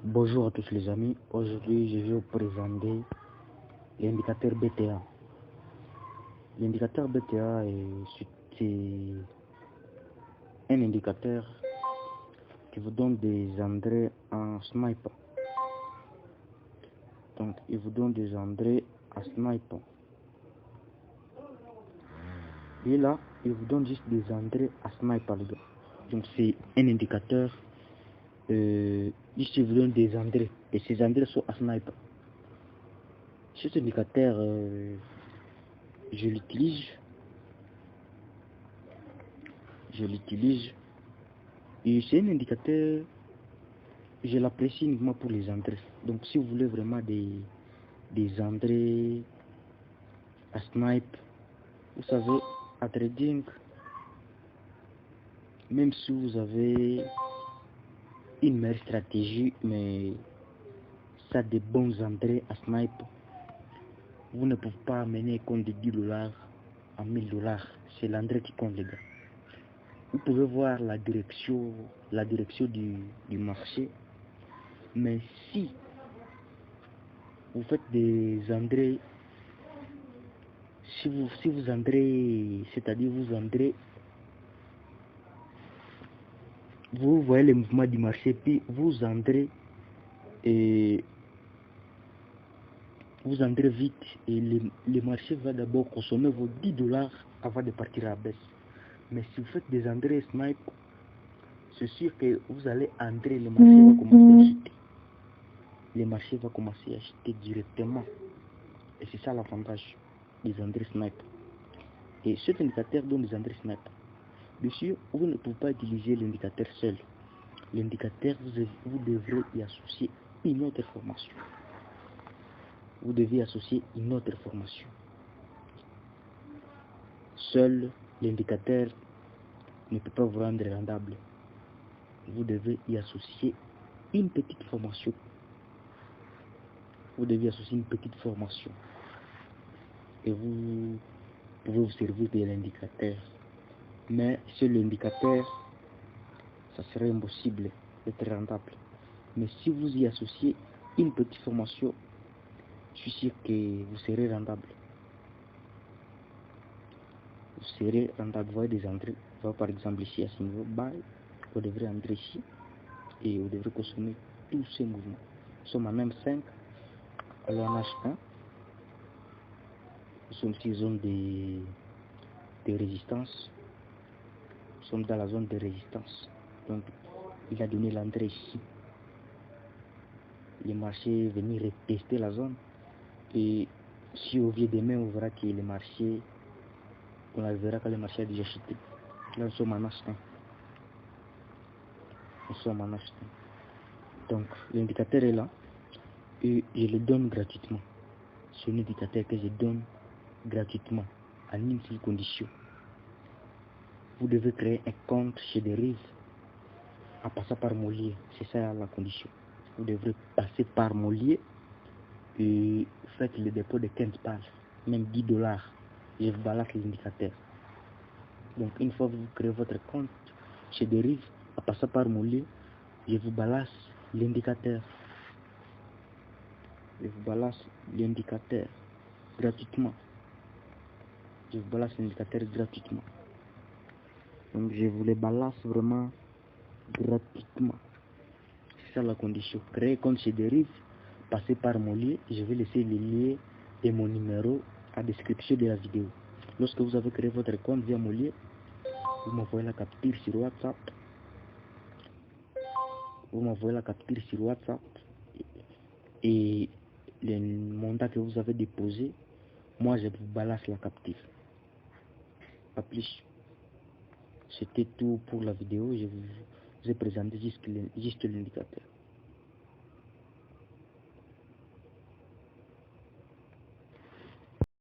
Bonjour à tous les amis, aujourd'hui je vais vous présenter l'indicateur BTA. L'indicateur BTA c'est un indicateur qui vous donne des engrais en snipe. Donc il vous donne des engrais en snipe. Et là, il vous donne juste des engrais à snipe les gars. Donc c'est un indicateur ici vous donne des engrais et ces engrais sont à snipe. Cet indicateur je l'utilise et c'est un indicateur, je l'apprécie uniquement pour les engrais. Donc si vous voulez vraiment des engrais à snipe, vous savez, à trading, même si vous avez une meilleure stratégie mais ça des bons engrais à snipe, vous ne pouvez pas amener un compte de $10 à $1000. C'est l'engrais qui compte les gars. Vous pouvez voir la direction du marché, mais si vous faites des engrais, si vous engrais, c'est-à-dire vous voyez les mouvements du marché, puis vous engrais et vous entrez vite et le marché va d'abord consommer vos $10 avant de partir à la baisse. Mais si vous faites des engrais snipe, c'est sûr que vous allez entrer, le marché va commencer à acheter. Le marché va commencer à acheter directement. Et c'est ça l'avantage des engrais snipe. Et cet indicateur donne des engrais snipe. Bien sûr, vous ne pouvez pas utiliser l'indicateur seul. L'indicateur, vous devrez y associer une autre formation. Vous devez associer une autre formation. Seul l'indicateur ne peut pas vous rendre rentable. Vous devez y associer une petite formation. Vous devez associer une petite formation. Et vous pouvez vous servir de l'indicateur. Mais seul l'indicateur, ça serait impossible d'être rentable. Mais si vous y associez une petite formation, je suis sûr que vous serez rentable. Vous serez rentable. Vous voyez des entrées. Vous voyez par exemple ici à ce niveau, buy, vous devrez entrer ici et vous devrez consommer tous ces mouvements. Nous sommes à même 5, alors on achète un. Nous sommes ici zone de résistance. Nous sommes dans la zone de résistance. Donc il a donné l'entrée ici. Le marché est venu retester la zone. Et si au vieux demain, on verra que le marché, on la verra que le marché a déjà chuté. Là, nous sommes en achetant. Nous sommes en achetant. Donc, l'indicateur est là. Et je le donne gratuitement. C'est un indicateur que je donne gratuitement, à une seule condition. Vous devez créer un compte chez Derive en passant par Molier. C'est ça la condition. Vous devrez passer par Molier et faites le dépôt de 15 balles, même $10. Je vous balance l'indicateur. Donc une fois que vous créez votre compte chez Derive, en passant par Molier, je vous balance l'indicateur. Je vous balance l'indicateur gratuitement. Je vous balance l'indicateur gratuitement. Donc je vous les balance vraiment gratuitement. C'est ça la condition. Créer compte chez Derive, passer par Molier. Je vais laisser les liens et mon numéro à la description de la vidéo. Lorsque vous avez créé votre compte via Molier, vous m'envoyez la capture sur WhatsApp. Vous m'envoyez la capture sur WhatsApp et le montant que vous avez déposé, moi je vous balance la capture. Pas plus. C'était tout pour la vidéo. Je vous ai présenté juste l'indicateur.